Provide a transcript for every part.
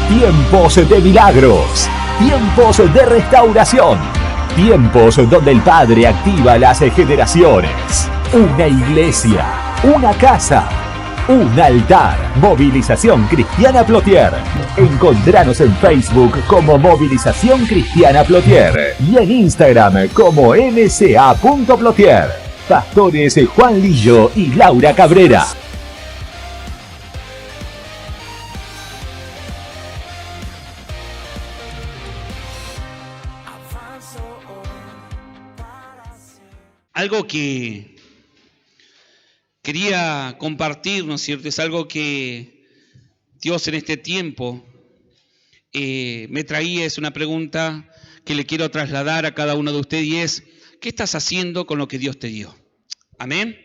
Tiempos de milagros, tiempos de restauración, tiempos donde el Padre activa las generaciones. Una iglesia, una casa, un altar. Movilización Cristiana Plotier. Encontranos en Facebook como Movilización Cristiana Plotier y en Instagram como mca.plotier. Pastores Juan Lillo y Laura Cabrera. Algo que quería compartir, ¿no es cierto? Es algo que Dios en este tiempo me traía, es una pregunta que le quiero trasladar a cada uno de ustedes y es, ¿qué estás haciendo con lo que Dios te dio? Amén.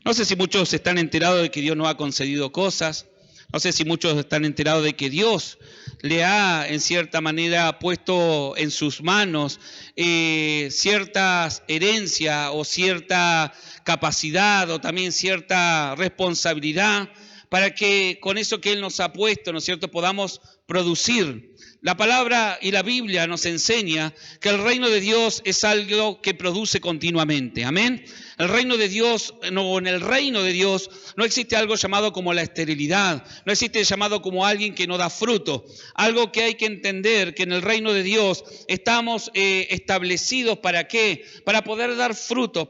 No sé si muchos están enterados de que Dios nos ha concedido cosas, no sé si muchos están enterados de que Dios le ha, en cierta manera, puesto en sus manos ciertas herencias o cierta capacidad o también cierta responsabilidad para que con eso que Él nos ha puesto, ¿no es cierto?, podamos producir. La palabra y la Biblia nos enseña que el reino de Dios es algo que produce continuamente. Amén. El reino de Dios, en el reino de Dios no existe algo llamado como la esterilidad, no existe llamado como alguien que no da fruto. Algo que hay que entender, que en el reino de Dios estamos establecidos ¿para qué? Para poder dar frutos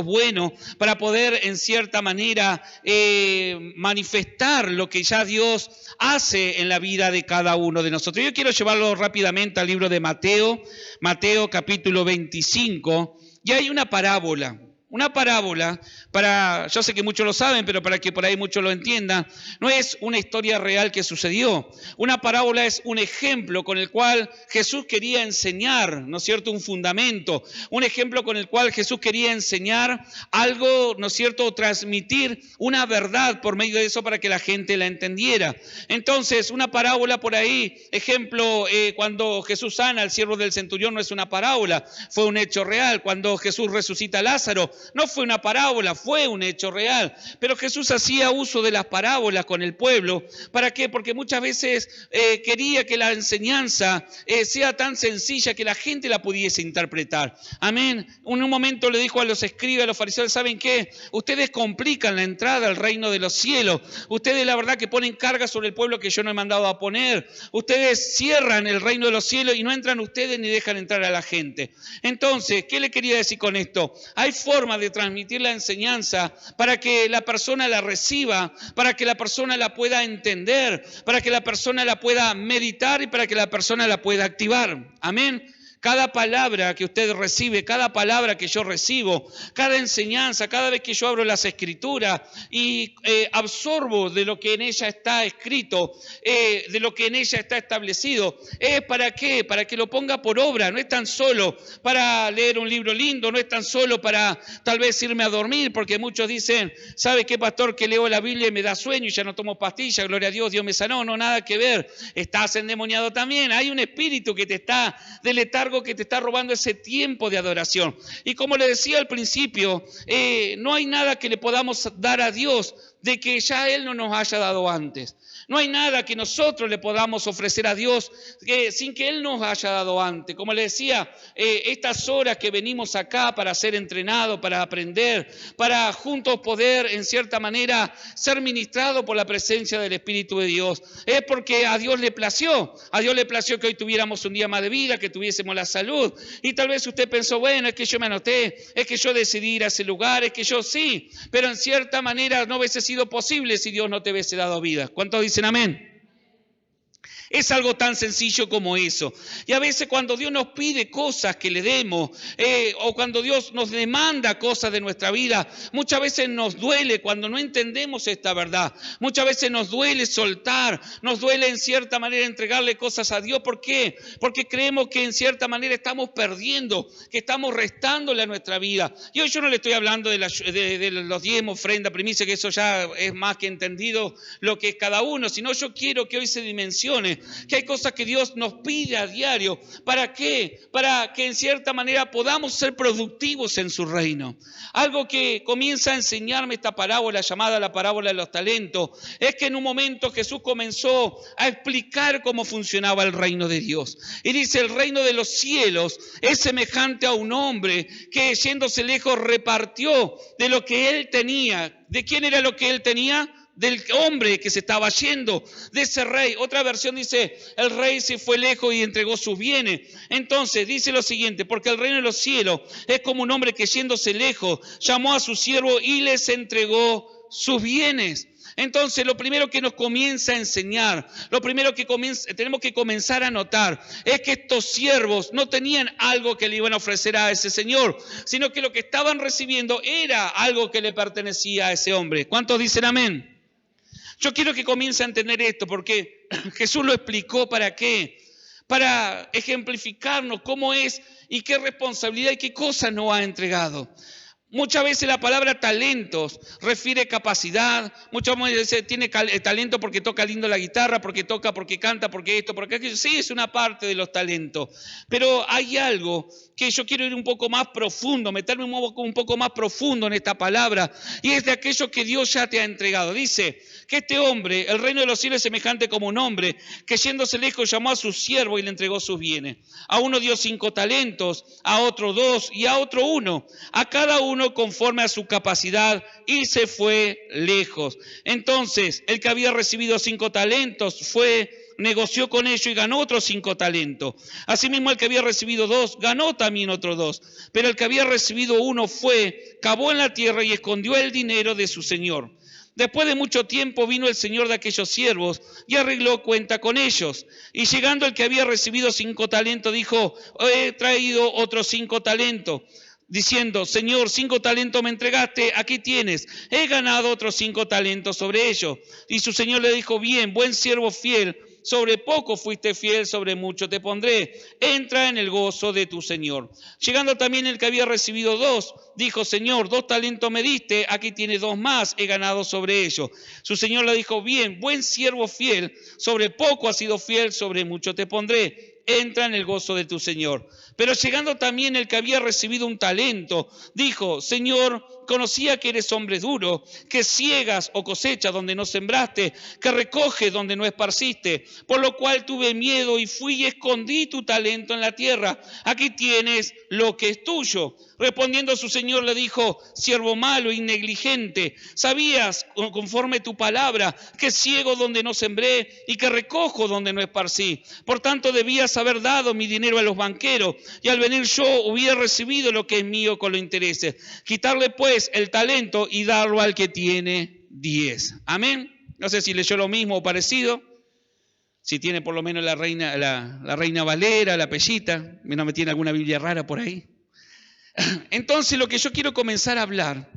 buenos, para poder en cierta manera manifestar lo que ya Dios hace en la vida de cada uno de nosotros. Yo quiero llevarlo rápidamente al libro de Mateo capítulo 25, y hay una parábola yo sé que muchos lo saben, pero para que por ahí muchos lo entiendan, no es una historia real que sucedió. Una parábola es un ejemplo con el cual Jesús quería enseñar, ¿no es cierto?, un fundamento, un ejemplo con el cual Jesús quería enseñar algo, ¿no es cierto?, transmitir una verdad por medio de eso para que la gente la entendiera. Entonces, una parábola por ahí, ejemplo, cuando Jesús sana al siervo del centurión no es una parábola, fue un hecho real. Cuando Jesús resucita a Lázaro, no fue una parábola, fue un hecho real. Pero Jesús hacía uso de las parábolas con el pueblo. ¿Para qué? Porque muchas veces quería que la enseñanza sea tan sencilla que la gente la pudiese interpretar. Amén. En un momento le dijo a los escribas, a los fariseos, ¿saben qué? Ustedes complican la entrada al reino de los cielos. Ustedes la verdad que ponen carga sobre el pueblo que yo no he mandado a poner. Ustedes cierran el reino de los cielos y no entran ustedes ni dejan entrar a la gente. Entonces, ¿qué le quería decir con esto? Hay forma de transmitir la enseñanza para que la persona la reciba, para que la persona la pueda entender, para que la persona la pueda meditar y para que la persona la pueda activar. Amén. Cada palabra que usted recibe, cada palabra que yo recibo, cada enseñanza, cada vez que yo abro las escrituras y absorbo de lo que en ella está escrito, de lo que en ella está establecido, ¿es para qué? Para que lo ponga por obra. No es tan solo para leer un libro lindo, no es tan solo para tal vez irme a dormir, porque muchos dicen, ¿sabe qué, pastor? Que leo la Biblia y me da sueño y ya no tomo pastillas, gloria a Dios, Dios me sanó. No, nada que ver. Estás endemoniado también. Hay un espíritu que te está de letargo, que te está robando ese tiempo de adoración. Y como le decía al principio, no hay nada que le podamos dar a Dios de que ya Él no nos haya dado antes. No hay nada que nosotros le podamos ofrecer a Dios sin que Él nos haya dado antes. Como le decía, estas horas que venimos acá para ser entrenados, para aprender, para juntos poder en cierta manera ser ministrados por la presencia del Espíritu de Dios, es porque a Dios le plació. A Dios le plació que hoy tuviéramos un día más de vida, que tuviésemos la salud. Y tal vez usted pensó, bueno, es que yo me anoté, es que yo decidí ir a ese lugar, es que yo sí, pero en cierta manera no hubiese sido posible si Dios no te hubiese dado vida. ¿Cuántos dicen amén? Es algo tan sencillo como eso. Y a veces cuando Dios nos pide cosas que le demos, o cuando Dios nos demanda cosas de nuestra vida, muchas veces nos duele cuando no entendemos esta verdad. Muchas veces nos duele soltar, nos duele en cierta manera entregarle cosas a Dios. ¿Por qué? Porque creemos que en cierta manera estamos perdiendo, que estamos restándole a nuestra vida. Y hoy yo no le estoy hablando de los diezmos, ofrenda, primicia, que eso ya es más que entendido lo que es cada uno, sino yo quiero que hoy se dimensione entiende que hay cosas que Dios nos pide a diario. ¿Para qué? Para que en cierta manera podamos ser productivos en su reino. Algo que comienza a enseñarme esta parábola llamada la parábola de los talentos es que en un momento Jesús comenzó a explicar cómo funcionaba el reino de Dios. Y dice, el reino de los cielos es semejante a un hombre que yéndose lejos repartió de lo que él tenía. ¿De quién era lo que él tenía? Del hombre que se estaba yendo, de ese rey. Otra versión dice, el rey se fue lejos y entregó sus bienes. Entonces dice lo siguiente, porque el reino de los cielos es como un hombre que yéndose lejos llamó a su siervo y les entregó sus bienes. Entonces, lo primero que nos comienza a enseñar, lo primero que tenemos que comenzar a notar es que estos siervos no tenían algo que le iban a ofrecer a ese señor, sino que lo que estaban recibiendo era algo que le pertenecía a ese hombre. ¿Cuántos dicen amén? Yo quiero que comience a entender esto porque Jesús lo explicó. ¿Para qué? Para ejemplificarnos cómo es y qué responsabilidad y qué cosas nos ha entregado. Muchas veces la palabra talentos refiere capacidad, muchas veces tiene talento porque toca lindo la guitarra, porque toca, porque canta, porque esto, porque aquello. Sí, es una parte de los talentos, pero hay algo que yo quiero ir un poco más profundo, meterme un poco más profundo en esta palabra, y es de aquello que Dios ya te ha entregado. Dice que este hombre, el reino de los cielos es semejante como un hombre que yéndose lejos llamó a su siervo y le entregó sus bienes. A uno dio 5 talentos, a otro 2 y a otro 1, a cada uno conforme a su capacidad, y se fue lejos. Entonces, el que había recibido 5 talentos negoció con ellos y ganó otros 5 talentos. Asimismo, el que había recibido 2 ganó también otros 2. Pero el que había recibido 1 cavó en la tierra y escondió el dinero de su señor. Después de mucho tiempo vino el señor de aquellos siervos y arregló cuenta con ellos. Y llegando el que había recibido 5 talentos, dijo, he traído otros 5 talentos. Diciendo, Señor, 5 talentos me entregaste, aquí tienes, he ganado otros 5 talentos sobre ellos. Y su señor le dijo, bien, buen siervo fiel, sobre poco fuiste fiel, sobre mucho te pondré, entra en el gozo de tu señor. Llegando también el que había recibido 2, dijo, Señor, 2 talentos me diste, aquí tienes 2 más, he ganado sobre ellos. Su señor le dijo, bien, buen siervo fiel, sobre poco has sido fiel, sobre mucho te pondré, entra en el gozo de tu señor. Pero llegando también el que había recibido 1 talento, dijo, Señor, conocía que eres hombre duro, que ciegas o cosechas donde no sembraste, que recoges donde no esparciste, por lo cual tuve miedo y fui y escondí tu talento en la tierra. Aquí tienes lo que es tuyo. Respondiendo su señor le dijo, siervo malo y negligente, sabías conforme tu palabra que ciego donde no sembré y que recojo donde no esparcí. Por tanto debías haber dado mi dinero a los banqueros y al venir yo hubiera recibido lo que es mío con los intereses. Quitarle pues el talento y darlo al que tiene 10. Amén. No sé si leyó lo mismo o parecido. Si tiene por lo menos la Reina Valera, la Pellita, no me tiene alguna Biblia rara por ahí. Entonces lo que yo quiero comenzar a hablar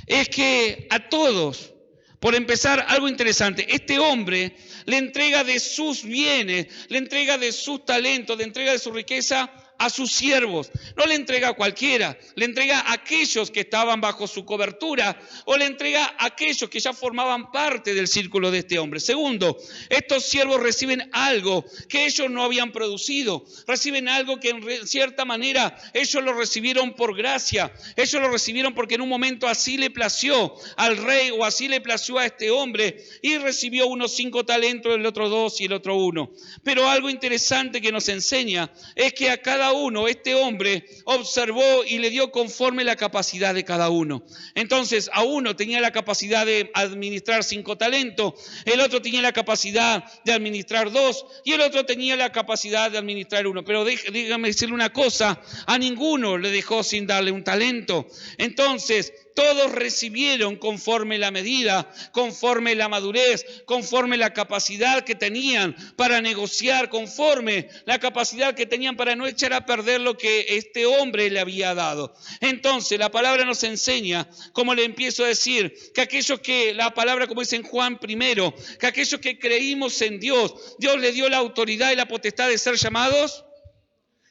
es que a todos, por empezar, algo interesante, este hombre le entrega de sus bienes, le entrega de sus talentos, le entrega de su riqueza a sus siervos. No le entrega a cualquiera, le entrega a aquellos que estaban bajo su cobertura o le entrega a aquellos que ya formaban parte del círculo de este hombre. Segundo, estos siervos reciben algo que ellos no habían producido, reciben algo que en cierta manera ellos lo recibieron por gracia, ellos lo recibieron porque en un momento así le plació al rey o así le plació a este hombre y recibió unos 5 talentos, el otro 2 y el otro 1. Pero algo interesante que nos enseña es que a cada uno, este hombre observó y le dio conforme la capacidad de cada uno. Entonces, a uno tenía la capacidad de administrar 5 talentos, el otro tenía la capacidad de administrar 2 y el otro tenía la capacidad de administrar 1. Pero dígame decirle una cosa, a ninguno le dejó sin darle un talento. Entonces, todos recibieron conforme la medida, conforme la madurez, conforme la capacidad que tenían para negociar, conforme la capacidad que tenían para no echar a perder lo que este hombre le había dado. Entonces, la palabra nos enseña, como le empiezo a decir, que aquellos que, la palabra como dice en Juan primero, que aquellos que creímos en Dios, Dios le dio la autoridad y la potestad de ser llamados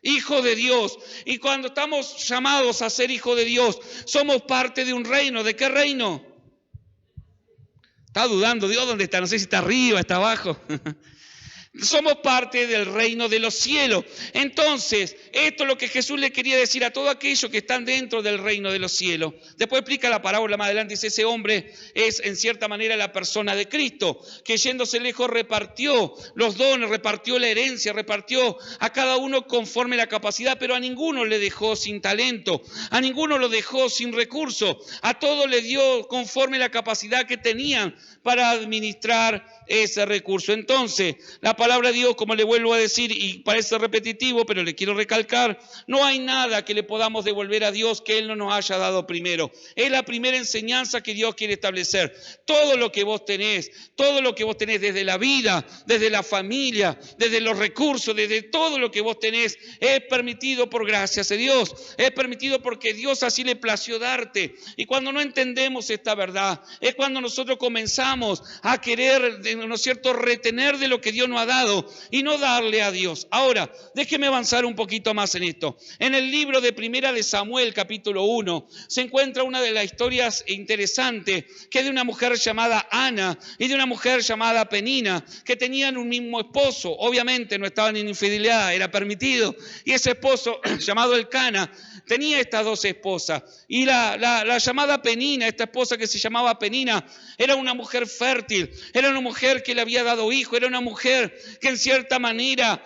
hijo de Dios. Y cuando estamos llamados a ser hijo de Dios, somos parte de un reino. ¿De qué reino? Está dudando, Dios, ¿dónde está? No sé si está arriba, está abajo. Somos parte del reino de los cielos. Entonces, esto es lo que Jesús le quería decir a todos aquellos que están dentro del reino de los cielos. Después explica la parábola más adelante, dice, ese hombre es en cierta manera la persona de Cristo, que yéndose lejos repartió los dones, repartió la herencia, repartió a cada uno conforme la capacidad, pero a ninguno le dejó sin talento, a ninguno lo dejó sin recurso, a todos le dio conforme la capacidad que tenían para administrar ese recurso. Entonces, la palabra de Dios, como le vuelvo a decir, y parece repetitivo, pero le quiero recalcar, no hay nada que le podamos devolver a Dios que Él no nos haya dado primero. Es la primera enseñanza que Dios quiere establecer. Todo lo que vos tenés desde la vida, desde la familia, desde los recursos, desde todo lo que vos tenés, es permitido por gracias de Dios. Es permitido porque Dios así le plació darte. Y cuando no entendemos esta verdad, es cuando nosotros comenzamos a querer, ¿no es cierto?, retener de lo que Dios nos ha dado y no darle a Dios. Ahora, déjeme avanzar un poquito más en esto. En el libro de Primera de Samuel, capítulo 1, se encuentra una de las historias interesantes, que es de una mujer llamada Ana y de una mujer llamada Penina, que tenían un mismo esposo. Obviamente no estaban en infidelidad, era permitido. Y ese esposo, llamado Elcana, tenía estas dos esposas. Y la llamada Penina, esta esposa que se llamaba Penina, era una mujer fértil, era una mujer que le había dado hijo, era una mujer que en cierta manera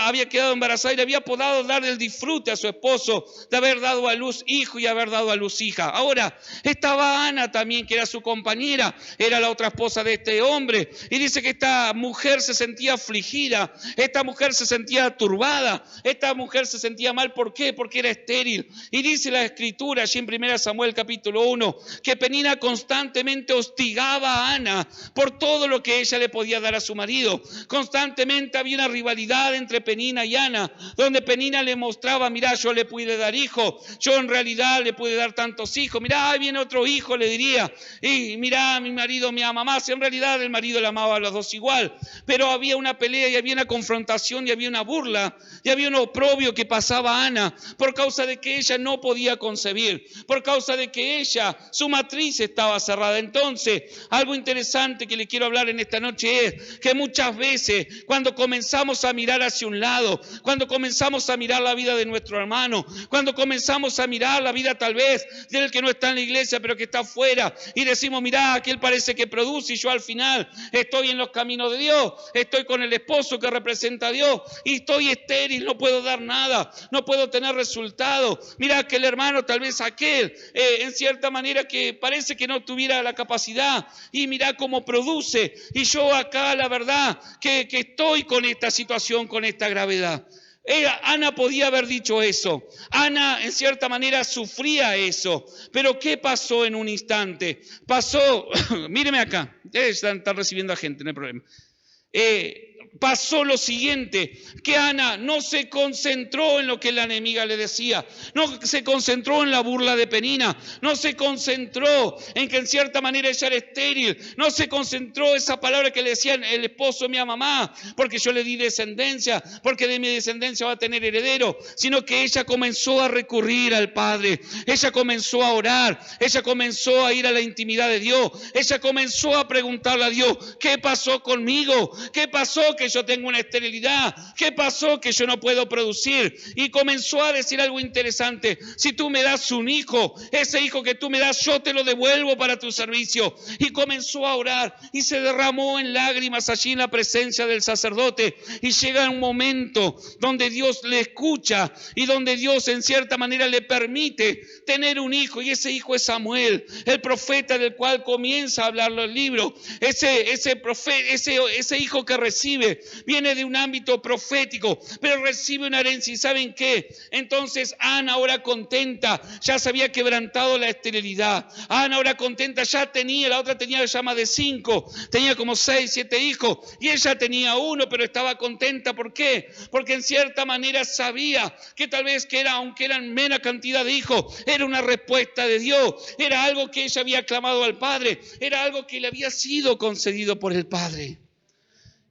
había quedado embarazada y le había podido dar el disfrute a su esposo de haber dado a luz hijo y haber dado a luz hija. Ahora, estaba Ana también, que era su compañera, era la otra esposa de este hombre, y dice que esta mujer se sentía afligida, esta mujer se sentía turbada, esta mujer se sentía mal. ¿Por qué? Porque era estéril. Y dice la Escritura, allí en 1 Samuel capítulo 1, que Penina constantemente hostigaba a Ana por todo lo que ella le podía dar a su marido. Constantemente había una rivalidad entre Penina y Ana, donde Penina le mostraba, mirá, yo le pude dar hijo, yo en realidad le pude dar tantos hijos, mirá, ahí viene otro hijo, le diría, y mirá, mi marido me ama más. En realidad el marido le amaba a los dos igual, pero había una pelea y había una confrontación y había una burla y había un oprobio que pasaba a Ana por causa de que ella no podía concebir, por causa de que ella, su matriz estaba cerrada. Entonces, algo interesante que le quiero hablar en esta noche es que muchas veces cuando comenzamos a mirar hacia un lado, cuando comenzamos a mirar la vida de nuestro hermano, cuando comenzamos a mirar la vida tal vez del que no está en la iglesia pero que está afuera, y decimos, mirá, aquel parece que produce y yo al final estoy en los caminos de Dios, estoy con el esposo que representa a Dios y estoy estéril, no puedo dar nada, no puedo tener resultados. Mirá que el hermano, tal vez aquel, en cierta manera que parece que no tuviera la capacidad, y mirá cómo produce, y yo acá la verdad que estoy con esta situación, con esta gravedad. Ana podía haber dicho eso. Ana en cierta manera sufría eso. Pero ¿qué pasó en un instante? Pasó, míreme acá, están recibiendo a gente, no hay problema. Pasó lo siguiente, que Ana no se concentró en lo que la enemiga le decía, no se concentró en la burla de Penina, no se concentró en que en cierta manera ella era estéril, no se concentró esa palabra que le decían, el esposo me ama más, porque yo le di descendencia, porque de mi descendencia va a tener heredero, sino que ella comenzó a recurrir al Padre, ella comenzó a orar, ella comenzó a ir a la intimidad de Dios, ella comenzó a preguntarle a Dios, ¿qué pasó conmigo? ¿Qué pasó que yo tengo una esterilidad? ¿Qué pasó que yo no puedo producir? Y comenzó a decir algo interesante, si tú me das un hijo, ese hijo que tú me das yo te lo devuelvo para tu servicio. Y comenzó a orar y se derramó en lágrimas allí en la presencia del sacerdote, y llega un momento donde Dios le escucha y donde Dios en cierta manera le permite tener un hijo, y ese hijo es Samuel, el profeta del cual comienza a hablarlo el libro. Ese hijo que recibe viene de un ámbito profético, pero recibe una herencia. ¿Y saben qué? Entonces Ana, ahora contenta, ya se había quebrantado la esterilidad. Ana, ahora contenta, ya tenía, la otra tenía ya más de 5, tenía como 6, 7 hijos, y ella tenía 1, pero estaba contenta. ¿Por qué? Porque en cierta manera sabía que tal vez aunque eran menos cantidad de hijos, era una respuesta de Dios, era algo que ella había clamado al Padre, era algo que le había sido concedido por el Padre.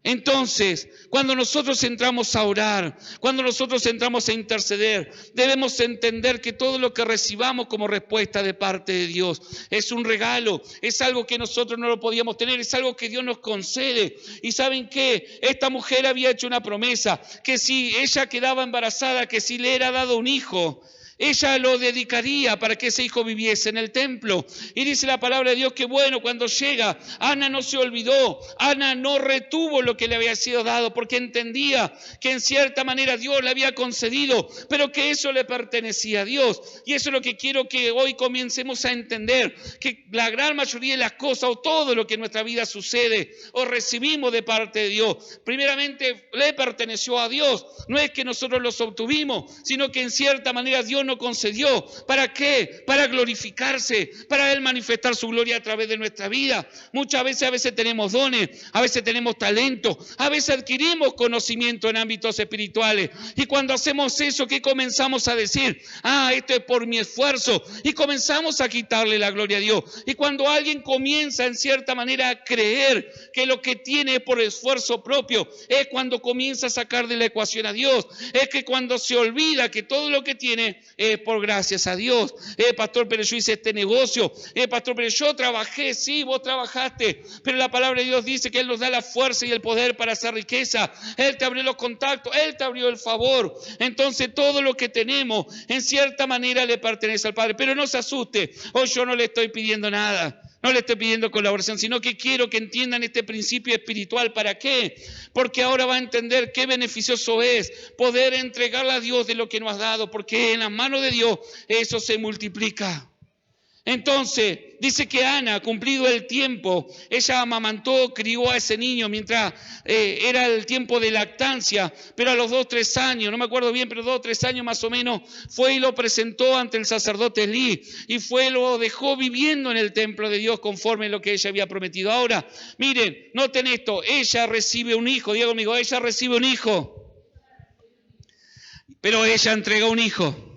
Entonces, cuando nosotros entramos a orar, cuando nosotros entramos a interceder, debemos entender que todo lo que recibamos como respuesta de parte de Dios es un regalo, es algo que nosotros no lo podíamos tener, es algo que Dios nos concede. ¿Y saben qué? Esta mujer había hecho una promesa, que si ella quedaba embarazada, que si le era dado un hijo, ella lo dedicaría para que ese hijo viviese en el templo. Y dice la palabra de Dios que bueno, cuando llega, Ana no se olvidó, Ana no retuvo lo que le había sido dado, porque entendía que en cierta manera Dios le había concedido, pero que eso le pertenecía a Dios. Y eso es lo que quiero que hoy comencemos a entender, que la gran mayoría de las cosas o todo lo que en nuestra vida sucede o recibimos de parte de Dios, primeramente le perteneció a Dios. No es que nosotros los obtuvimos, sino que en cierta manera Dios nos concedió. ¿Para qué? Para glorificarse, para Él manifestar su gloria a través de nuestra vida. Muchas veces, a veces tenemos dones, a veces tenemos talento, a veces adquirimos conocimiento en ámbitos espirituales. Y cuando hacemos eso, ¿qué comenzamos a decir? Esto es por mi esfuerzo. Y comenzamos a quitarle la gloria a Dios. Y cuando alguien comienza en cierta manera a creer que lo que tiene es por esfuerzo propio, es cuando comienza a sacar de la ecuación a Dios. Es que cuando se olvida que todo lo que tiene es por gracias a Dios. Pastor, pero yo hice este negocio. Pastor, pero yo trabajé. Sí, vos trabajaste. Pero la palabra de Dios dice que Él nos da la fuerza y el poder para hacer riqueza. Él te abrió los contactos. Él te abrió el favor. Entonces todo lo que tenemos en cierta manera le pertenece al Padre. Pero no se asuste. Hoy yo no le estoy pidiendo nada. No le estoy pidiendo colaboración, sino que quiero que entiendan este principio espiritual. ¿Para qué? Porque ahora va a entender qué beneficioso es poder entregarle a Dios de lo que nos has dado, porque en las manos de Dios eso se multiplica. Entonces, dice que Ana, cumplido el tiempo, ella amamantó, crió a ese niño mientras era el tiempo de lactancia, pero a los 2 o 3 años, no me acuerdo bien, pero 2 o 3 años más o menos, fue y lo presentó ante el sacerdote Elí, y lo dejó viviendo en el templo de Dios conforme a lo que ella había prometido. Ahora, miren, noten esto, ella recibe un hijo, diga conmigo, ella recibe un hijo, pero ella entregó un hijo.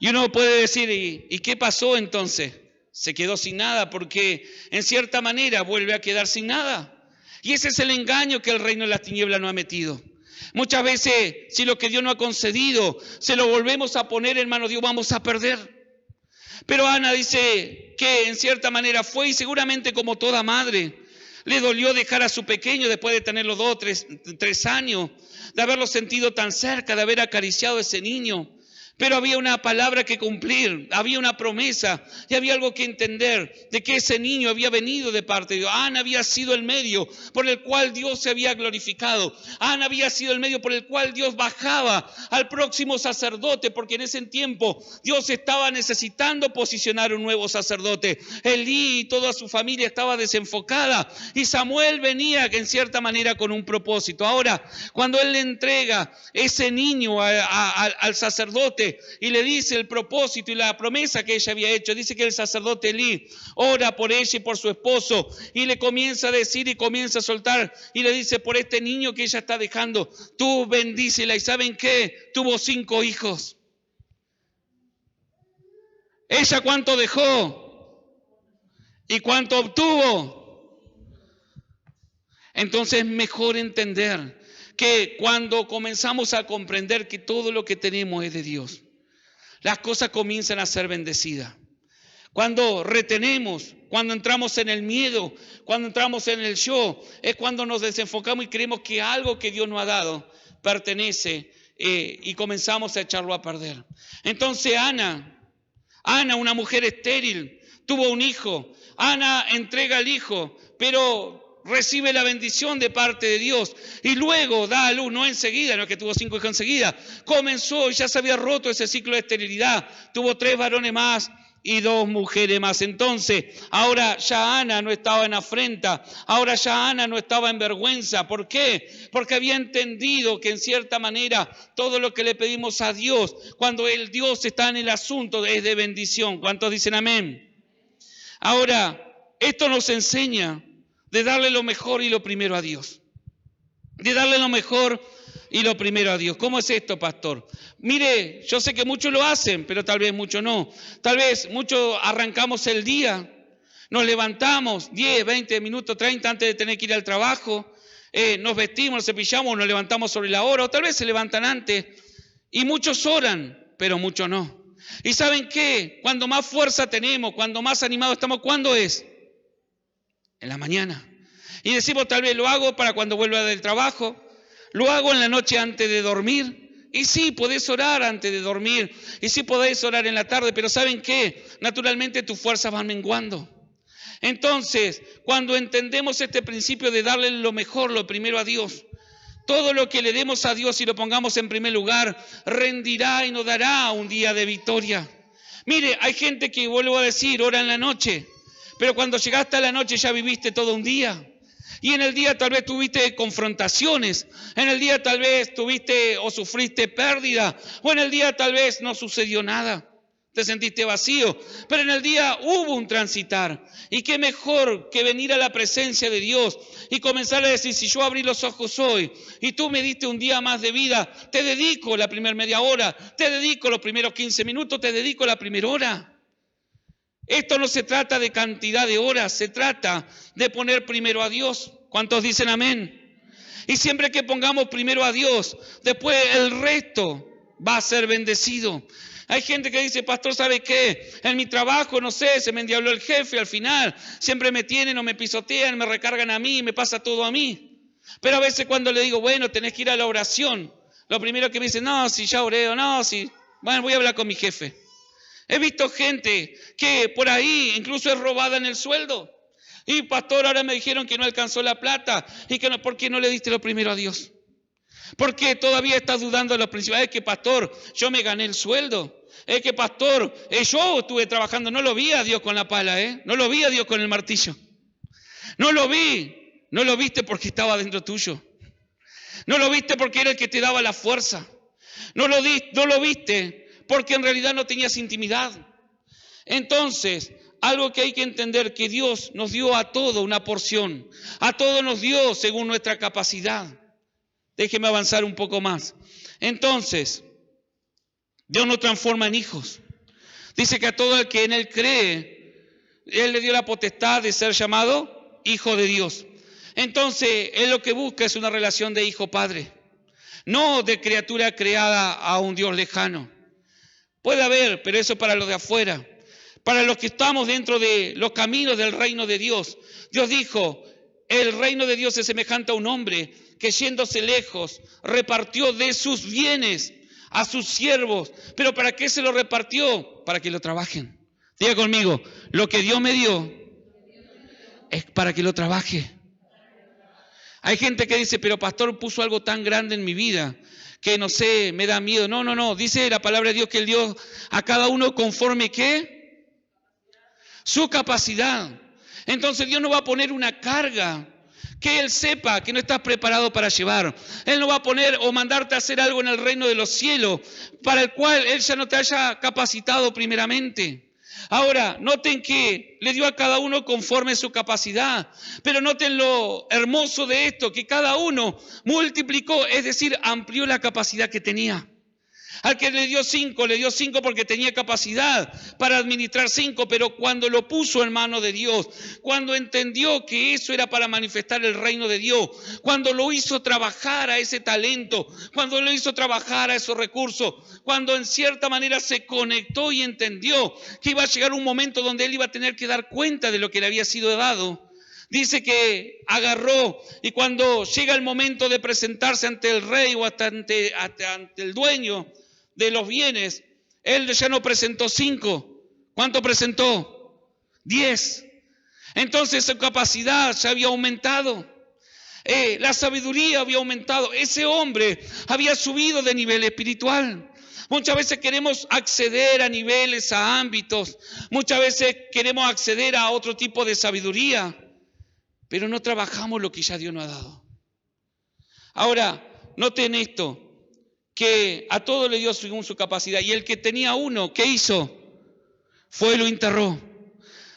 Y uno puede decir, ¿y qué pasó entonces? Se quedó sin nada porque en cierta manera vuelve a quedar sin nada. Y ese es el engaño que el reino de las tinieblas nos ha metido. Muchas veces, si lo que Dios nos ha concedido se lo volvemos a poner en manos de Dios, vamos a perder. Pero Ana dice que en cierta manera fue, y seguramente como toda madre, le dolió dejar a su pequeño después de tenerlo 2 o 3 años, de haberlo sentido tan cerca, de haber acariciado a ese niño. Pero había una palabra que cumplir, había una promesa y había algo que entender de que ese niño había venido de parte de Dios. Ana había sido el medio por el cual Dios se había glorificado. Ana había sido el medio por el cual Dios bajaba al próximo sacerdote, porque en ese tiempo Dios estaba necesitando posicionar un nuevo sacerdote. Elí y toda su familia estaba desenfocada y Samuel venía en cierta manera con un propósito. Ahora, cuando él le entrega ese niño al sacerdote, y le dice el propósito y la promesa que ella había hecho, dice que el sacerdote Elí ora por ella y por su esposo y le comienza a decir y comienza a soltar y le dice: por este niño que ella está dejando, tú bendícela. ¿Y saben qué? Tuvo 5 hijos. ¿Ella cuánto dejó? ¿Y cuánto obtuvo? Entonces es mejor entender que cuando comenzamos a comprender que todo lo que tenemos es de Dios, las cosas comienzan a ser bendecidas. Cuando retenemos, cuando entramos en el miedo, cuando entramos en el yo, es cuando nos desenfocamos y creemos que algo que Dios nos ha dado pertenece y comenzamos a echarlo a perder. Entonces Ana, una mujer estéril, tuvo un hijo. Ana entrega al hijo, pero recibe la bendición de parte de Dios y luego da a luz, no enseguida, no es que tuvo 5 hijos enseguida, comenzó, ya se había roto ese ciclo de esterilidad, tuvo 3 varones más y 2 mujeres más. Entonces, ahora ya Ana no estaba en afrenta, ahora ya Ana no estaba en vergüenza. ¿Por qué? Porque había entendido que en cierta manera todo lo que le pedimos a Dios, cuando el Dios está en el asunto, es de bendición. ¿Cuántos dicen amén? Ahora, esto nos enseña de darle lo mejor y lo primero a Dios. De darle lo mejor y lo primero a Dios. ¿Cómo es esto, pastor? Mire, yo sé que muchos lo hacen, pero tal vez muchos no. Tal vez muchos arrancamos el día Nos levantamos 10, 20 minutos, 30 antes de tener que ir al trabajo. Nos vestimos, nos cepillamos, nos levantamos sobre la hora, o tal vez se levantan antes. Y muchos oran, pero muchos no. ¿Y saben qué? Cuando más fuerza tenemos, cuando más animados estamos, ¿cuándo es? En la mañana. Y decimos, tal vez lo hago para cuando vuelva del trabajo, lo hago en la noche antes de dormir. Y sí, podés orar antes de dormir, y sí podés orar en la tarde, pero ¿saben qué? Naturalmente tus fuerzas van menguando. Entonces, cuando entendemos este principio de darle lo mejor, lo primero a Dios, todo lo que le demos a Dios y lo pongamos en primer lugar, rendirá y nos dará un día de victoria. Mire, hay gente que, vuelvo a decir, ora en la noche, pero cuando llegaste a la noche ya viviste todo un día. Y en el día tal vez tuviste confrontaciones, en el día tal vez tuviste o sufriste pérdida, o en el día tal vez no sucedió nada. Te sentiste vacío, pero en el día hubo un transitar. Y qué mejor que venir a la presencia de Dios y comenzar a decir, si yo abrí los ojos hoy y tú me diste un día más de vida, te dedico la primera media hora, te dedico los primeros 15 minutos, te dedico la primera hora. Esto no se trata de cantidad de horas, se trata de poner primero a Dios. ¿Cuántos dicen amén? Y siempre que pongamos primero a Dios, después el resto va a ser bendecido. Hay gente que dice, pastor, ¿sabe qué? En mi trabajo, no sé, se me endiabló el jefe al final. Siempre me tienen o me pisotean, me recargan a mí, me pasa todo a mí. Pero a veces cuando le digo, bueno, tenés que ir a la oración, lo primero que me dicen, no, si ya oré o no, si, bueno, voy a hablar con mi jefe. He visto gente que por ahí incluso es robada en el sueldo. Y pastor, ahora me dijeron que no alcanzó la plata y que no, ¿por qué no le diste lo primero a Dios? ¿Por qué todavía estás dudando de los principales? Es que pastor, yo me gané el sueldo. Es que pastor, yo estuve trabajando, no lo vi a Dios con la pala, no lo vi a Dios con el martillo. No lo vi, no lo viste porque estaba dentro tuyo. No lo viste porque era el que te daba la fuerza. No lo viste porque en realidad no tenías intimidad. Entonces, algo que hay que entender, que Dios nos dio a todo una porción. A todo nos dio según nuestra capacidad. Déjeme avanzar un poco más. Entonces, Dios nos transforma en hijos. Dice que a todo el que en Él cree, Él le dio la potestad de ser llamado hijo de Dios. Entonces, Él lo que busca es una relación de hijo-padre, no de criatura creada a un Dios lejano. Puede haber, pero eso para los de afuera. Para los que estamos dentro de los caminos del reino de Dios, Dios dijo, el reino de Dios es semejante a un hombre que yéndose lejos repartió de sus bienes a sus siervos. ¿Pero para qué se lo repartió? Para que lo trabajen. Diga conmigo, lo que Dios me dio es para que lo trabaje. Hay gente que dice, pero pastor puso algo tan grande en mi vida que no sé, me da miedo. No. Dice la palabra de Dios que Él dio a cada uno conforme ¿qué? Su capacidad. Entonces Dios no va a poner una carga que Él sepa que no estás preparado para llevar. Él no va a poner o mandarte a hacer algo en el reino de los cielos para el cual Él ya no te haya capacitado primeramente. Ahora, noten que le dio a cada uno conforme su capacidad, pero noten lo hermoso de esto, que cada uno multiplicó, es decir, amplió la capacidad que tenía. Al que le dio 5 porque tenía capacidad para administrar 5, pero cuando lo puso en manos de Dios, cuando entendió que eso era para manifestar el reino de Dios, cuando lo hizo trabajar a ese talento, cuando lo hizo trabajar a esos recursos, cuando en cierta manera se conectó y entendió que iba a llegar un momento donde él iba a tener que dar cuenta de lo que le había sido dado. Dice que agarró y cuando llega el momento de presentarse ante el rey o ante el dueño de los bienes, él ya no presentó 5. ¿Cuánto presentó? 10. Entonces su capacidad ya había aumentado. La sabiduría había aumentado. Ese hombre había subido de nivel espiritual. Muchas veces queremos acceder a niveles, a ámbitos. Muchas veces queremos acceder a otro tipo de sabiduría. Pero no trabajamos lo que ya Dios nos ha dado. Ahora, noten esto, que a todo le dio según su capacidad. Y el que tenía uno, ¿qué hizo? Fue y lo enterró,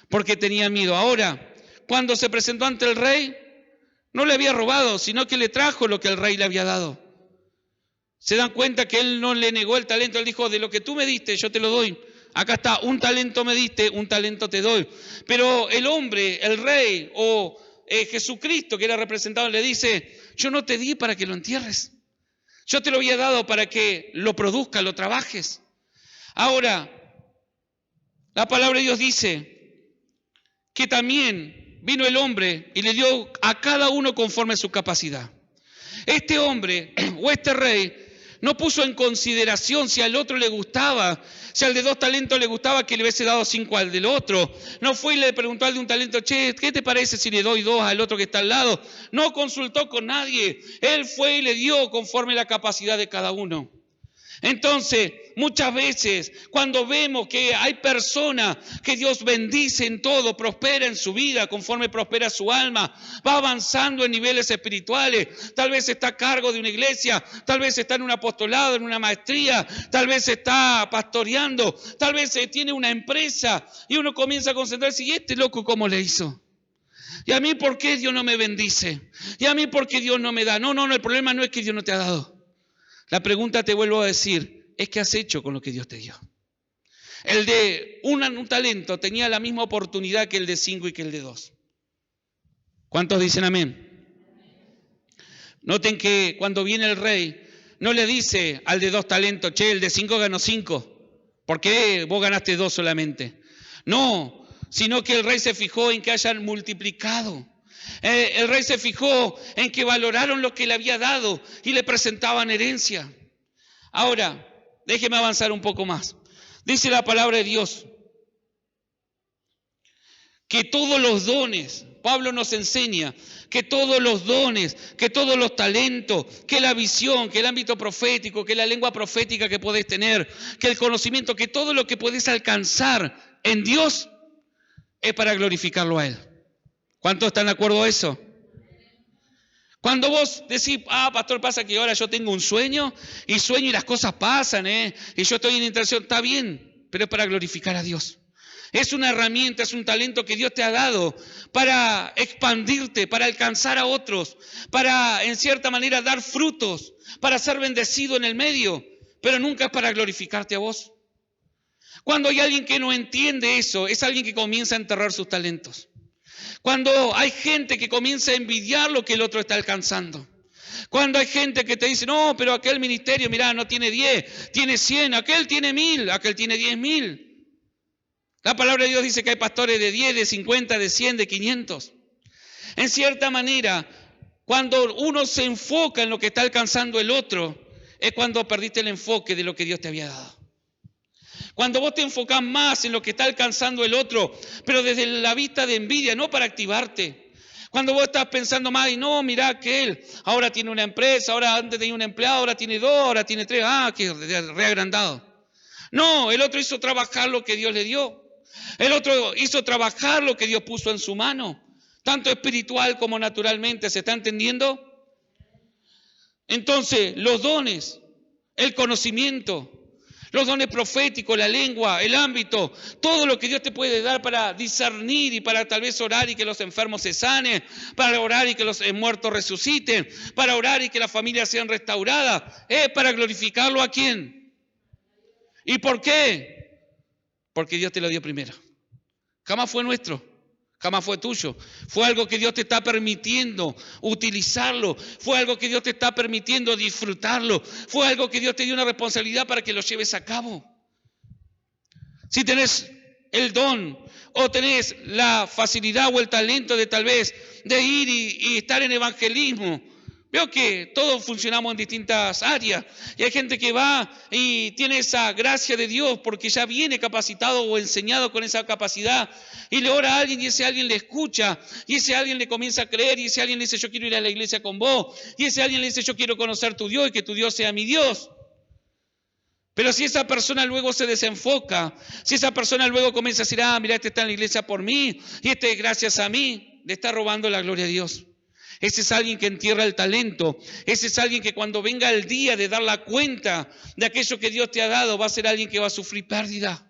porque tenía miedo. Ahora, cuando se presentó ante el rey, no le había robado, sino que le trajo lo que el rey le había dado. Se dan cuenta que él no le negó el talento, él dijo, de lo que tú me diste, yo te lo doy. acá está, un talento me diste, un talento te doy. Pero el hombre, el rey o Jesucristo que era representado le dice, yo no te di para que lo entierres. Yo te lo había dado para que lo produzcas, lo trabajes. Ahora, la palabra de Dios dice que también vino el hombre y le dio a cada uno conforme a su capacidad. Este hombre o este rey no puso en consideración si al otro le gustaba, si al de 2 talentos le gustaba que le hubiese dado 5 al del otro. No fue y le preguntó al de un talento, che, ¿qué te parece si le doy 2 al otro que está al lado? No consultó con nadie. Él fue y le dio conforme a la capacidad de cada uno. Entonces, muchas veces cuando vemos que hay personas que Dios bendice en todo, prospera en su vida conforme prospera su alma, va avanzando en niveles espirituales, tal vez está a cargo de una iglesia, tal vez está en un apostolado, en una maestría, tal vez está pastoreando, tal vez tiene una empresa y uno comienza a concentrarse, ¿y este loco cómo le hizo? ¿Y a mí por qué Dios no me bendice? ¿Y a mí por qué Dios no me da? No, el problema no es que Dios no te ha dado. La pregunta, te vuelvo a decir, es ¿qué has hecho con lo que Dios te dio? El de un talento tenía la misma oportunidad que el de 5 y que el de 2. ¿Cuántos dicen amén? Noten que cuando viene el rey, no le dice al de 2 talentos, che, el de 5 ganó 5. ¿Por qué vos ganaste 2 solamente? No, sino que el rey se fijó en que hayan multiplicado. El rey se fijó en que valoraron lo que le había dado y le presentaban herencia. Ahora, déjeme avanzar un poco más. Dice la palabra de Dios que todos los dones, Pablo nos enseña que todos los dones, que todos los talentos, que la visión, que el ámbito profético, que la lengua profética que podés tener, que el conocimiento, que todo lo que podés alcanzar en Dios es para glorificarlo a Él. ¿Cuántos están de acuerdo a eso? Cuando vos decís, pastor, pasa que ahora yo tengo un sueño y las cosas pasan, y yo estoy en intercesión, está bien, pero es para glorificar a Dios. Es una herramienta, es un talento que Dios te ha dado para expandirte, para alcanzar a otros, para en cierta manera dar frutos, para ser bendecido en el medio, pero nunca es para glorificarte a vos. Cuando hay alguien que no entiende eso, es alguien que comienza a enterrar sus talentos. Cuando hay gente que comienza a envidiar lo que el otro está alcanzando. Cuando hay gente que te dice, no, pero aquel ministerio, mirá, no tiene 10, tiene 100, aquel tiene 1000, aquel tiene 10.000. La palabra de Dios dice que hay pastores de 10, de 50, de 100, de 500. En cierta manera, cuando uno se enfoca en lo que está alcanzando el otro, es cuando perdiste el enfoque de lo que Dios te había dado. Cuando vos te enfocás más en lo que está alcanzando el otro, pero desde la vista de envidia, no para activarte. Cuando vos estás pensando más, y no, mirá que él ahora tiene una empresa, ahora antes tenía un empleado, ahora tiene 2, ahora tiene 3, que reagrandado. No, el otro hizo trabajar lo que Dios le dio. El otro hizo trabajar lo que Dios puso en su mano, tanto espiritual como naturalmente. ¿Se está entendiendo? Entonces, los dones, el conocimiento, los dones proféticos, la lengua, el ámbito, todo lo que Dios te puede dar para discernir y para tal vez orar y que los enfermos se sanen, para orar y que los muertos resuciten, para orar y que las familias sean restauradas, es para glorificarlo ¿a quién? ¿Y por qué? Porque Dios te lo dio primero. Jamás fue nuestro, jamás fue tuyo. Fue algo que Dios te está permitiendo utilizarlo. Fue algo que Dios te está permitiendo disfrutarlo. Fue algo que Dios te dio una responsabilidad para que lo lleves a cabo. Si tenés el don o tenés la facilidad o el talento de tal vez de ir y estar en evangelismo, veo que todos funcionamos en distintas áreas y hay gente que va y tiene esa gracia de Dios porque ya viene capacitado o enseñado con esa capacidad y le ora a alguien y ese alguien le escucha y ese alguien le comienza a creer y ese alguien le dice yo quiero ir a la iglesia con vos y ese alguien le dice yo quiero conocer tu Dios y que tu Dios sea mi Dios. Pero si esa persona luego se desenfoca, si esa persona luego comienza a decir, mira, este está en la iglesia por mí y este gracias a mí, le está robando la gloria a Dios. Ese es alguien que entierra el talento. Ese es alguien que cuando venga el día de dar la cuenta de aquello que Dios te ha dado, va a ser alguien que va a sufrir pérdida.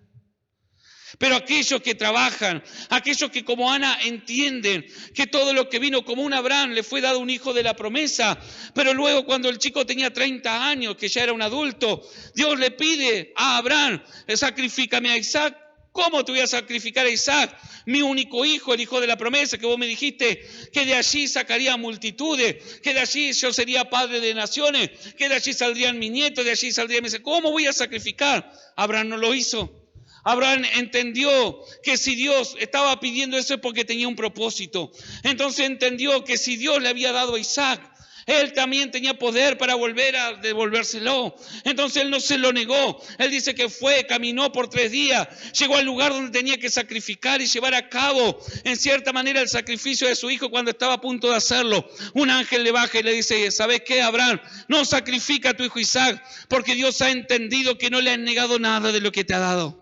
Pero aquellos que trabajan, aquellos que como Ana entienden que todo lo que vino como un Abraham le fue dado un hijo de la promesa, pero luego cuando el chico tenía 30 años, que ya era un adulto, Dios le pide a Abraham, sacrifícame a Isaac. ¿Cómo te voy a sacrificar a Isaac, mi único hijo, el hijo de la promesa, que vos me dijiste que de allí sacaría multitudes, que de allí yo sería padre de naciones, que de allí saldrían mis nietos, de allí saldrían mis... ¿Cómo voy a sacrificar? Abraham no lo hizo. Abraham entendió que si Dios estaba pidiendo eso es porque tenía un propósito. Entonces entendió que si Dios le había dado a Isaac, él también tenía poder para volver a devolvérselo. Entonces él no se lo negó. Él dice que fue, caminó por 3 días, llegó al lugar donde tenía que sacrificar y llevar a cabo, en cierta manera, el sacrificio de su hijo. Cuando estaba a punto de hacerlo, un ángel le baja y le dice: ¿sabes qué, Abraham? No sacrifica a tu hijo Isaac, porque Dios ha entendido que no le han negado nada de lo que te ha dado.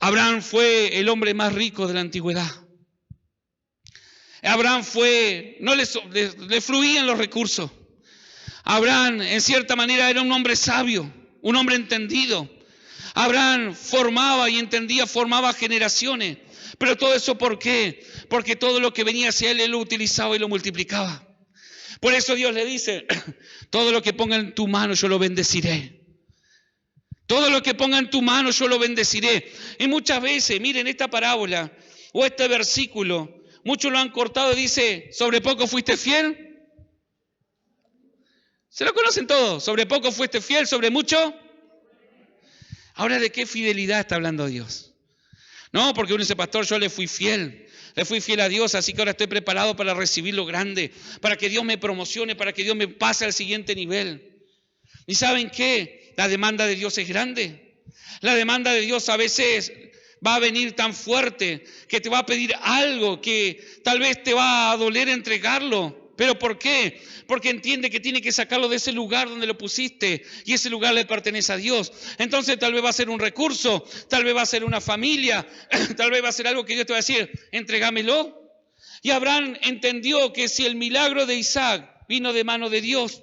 Abraham fue el hombre más rico de la antigüedad. Abraham no le fluían los recursos. Abraham, en cierta manera, era un hombre sabio, un hombre entendido. Abraham formaba y entendía, formaba generaciones. Pero todo eso, ¿por qué? Porque todo lo que venía hacia él lo utilizaba y lo multiplicaba. Por eso Dios le dice: todo lo que ponga en tu mano yo lo bendeciré. Todo lo que ponga en tu mano yo lo bendeciré. Y muchas veces, miren, esta parábola o este versículo, muchos lo han cortado y dice: ¿sobre poco fuiste fiel? ¿Se lo conocen todos? ¿Sobre poco fuiste fiel? ¿Sobre mucho? Ahora, ¿de qué fidelidad está hablando Dios? No, porque uno dice: pastor, yo le fui fiel a Dios, así que ahora estoy preparado para recibir lo grande, para que Dios me promocione, para que Dios me pase al siguiente nivel. ¿Y saben qué? La demanda de Dios es grande. La demanda de Dios a veces va a venir tan fuerte que te va a pedir algo que tal vez te va a doler entregarlo. ¿Pero por qué? Porque entiende que tiene que sacarlo de ese lugar donde lo pusiste y ese lugar le pertenece a Dios. Entonces tal vez va a ser un recurso, tal vez va a ser una familia, tal vez va a ser algo que Dios te va a decir: entrégamelo. Y Abraham entendió que si el milagro de Isaac vino de mano de Dios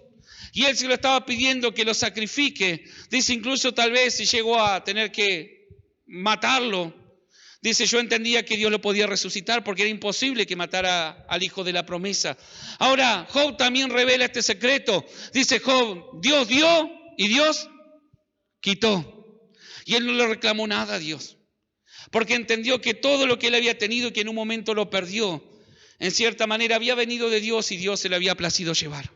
y él se lo estaba pidiendo que lo sacrifique, dice, incluso tal vez si llegó a tener que matarlo, dice, yo entendía que Dios lo podía resucitar porque era imposible que matara al hijo de la promesa. Ahora, Job también revela este secreto. Dice Job: Dios dio y Dios quitó. Y él no le reclamó nada a Dios, porque entendió que todo lo que él había tenido y que en un momento lo perdió, en cierta manera había venido de Dios y Dios se le había placido llevar.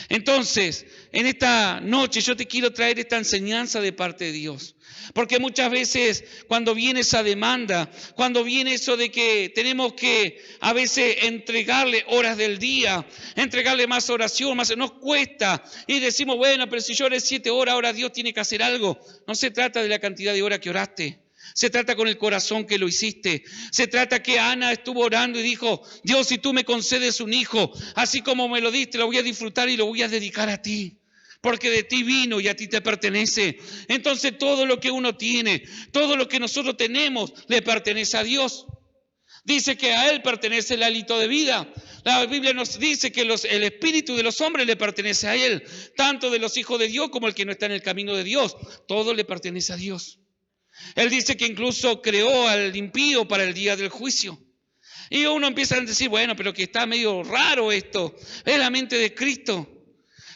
Entonces, en esta noche yo te quiero traer esta enseñanza de parte de Dios. Porque muchas veces cuando viene esa demanda, cuando viene eso de que tenemos que a veces entregarle horas del día, entregarle más oración, más nos cuesta. Y decimos, bueno, pero si yo oré 7 horas, ahora Dios tiene que hacer algo. No se trata de la cantidad de horas que oraste. Se trata con el corazón que lo hiciste. Se trata que Ana estuvo orando y dijo: Dios, si tú me concedes un hijo, así como me lo diste, lo voy a disfrutar y lo voy a dedicar a ti. Porque de ti vino y a ti te pertenece. Entonces todo lo que uno tiene, todo lo que nosotros tenemos, le pertenece a Dios. Dice que a Él pertenece el hálito de vida. La Biblia nos dice que el espíritu de los hombres le pertenece a Él. Tanto de los hijos de Dios como el que no está en el camino de Dios. Todo le pertenece a Dios. Él dice que incluso creó al impío para el día del juicio. Y uno empieza a decir, bueno, pero que está medio raro esto. Es la mente de Cristo.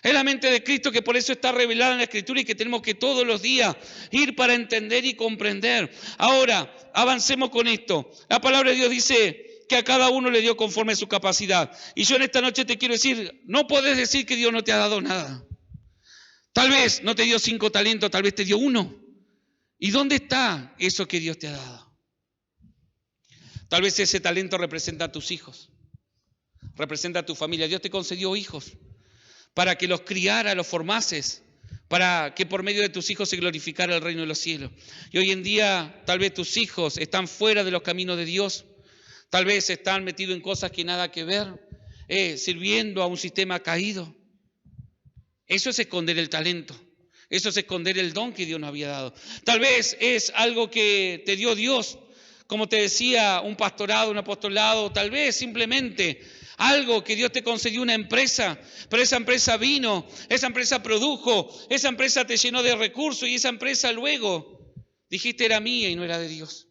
Es la mente de Cristo que por eso está revelada en la Escritura y que tenemos que todos los días ir para entender y comprender. Ahora, avancemos con esto. La palabra de Dios dice que a cada uno le dio conforme a su capacidad. Y yo en esta noche te quiero decir, no podés decir que Dios no te ha dado nada. Tal vez no te dio 5 talentos, tal vez te dio 1. ¿Y dónde está eso que Dios te ha dado? Tal vez ese talento representa a tus hijos, representa a tu familia. Dios te concedió hijos para que los criara, los formases, para que por medio de tus hijos se glorificara el reino de los cielos. Y hoy en día tal vez tus hijos están fuera de los caminos de Dios, tal vez están metidos en cosas que nada que ver, sirviendo a un sistema caído. Eso es esconder el talento. Eso es esconder el don que Dios nos había dado. Tal vez es algo que te dio Dios, como te decía, un pastorado, un apostolado, tal vez simplemente algo que Dios te concedió, una empresa, pero esa empresa vino, esa empresa produjo, esa empresa te llenó de recursos y esa empresa luego Dijiste era mía y no era de Dios.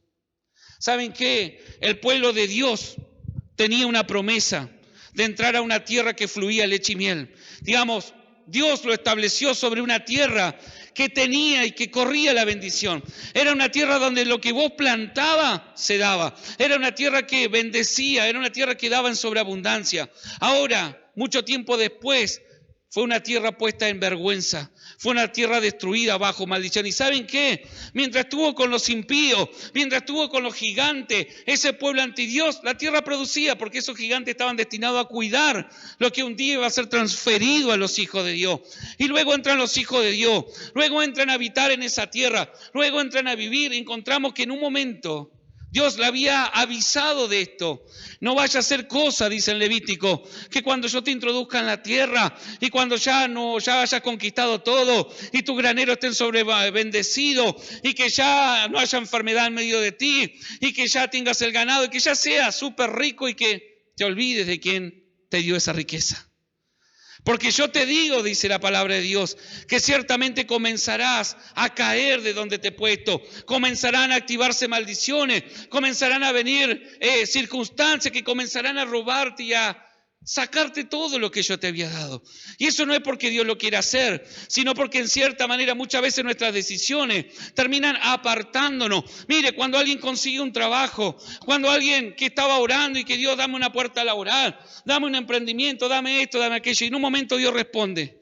¿Saben qué? El pueblo de Dios tenía una promesa de entrar a una tierra que fluía leche y miel. Digamos, Dios lo estableció sobre una tierra que tenía y que corría la bendición. Era una tierra donde lo que vos plantaba se daba. Era una tierra que bendecía, era una tierra que daba en sobreabundancia. Ahora, mucho tiempo después, fue una tierra puesta en vergüenza. Fue una tierra destruida bajo maldición. ¿Y saben qué? Mientras estuvo con los impíos, mientras estuvo con los gigantes, ese pueblo antidios, la tierra producía, porque esos gigantes estaban destinados a cuidar lo que un día iba a ser transferido a los hijos de Dios. Y luego entran los hijos de Dios, luego entran a habitar en esa tierra, luego entran a vivir. Y encontramos que en un momento Dios le había avisado de esto. No vaya a ser cosa, dice el Levítico, que cuando yo te introduzca en la tierra y cuando ya hayas conquistado todo y tus graneros estén bendecidos y que ya no haya enfermedad en medio de ti y que ya tengas el ganado y que ya seas súper rico y que te olvides de quién te dio esa riqueza. Porque yo te digo, dice la palabra de Dios, que ciertamente comenzarás a caer de donde te he puesto, comenzarán a activarse maldiciones, comenzarán a venir circunstancias que comenzarán a robarte y a sacarte todo lo que yo te había dado. Y eso no es porque Dios lo quiera hacer, sino porque en cierta manera muchas veces nuestras decisiones terminan apartándonos. Mire, cuando alguien consigue un trabajo, cuando alguien que estaba orando y que Dios dame una puerta laboral, dame un emprendimiento, dame esto, dame aquello, y en un momento Dios responde.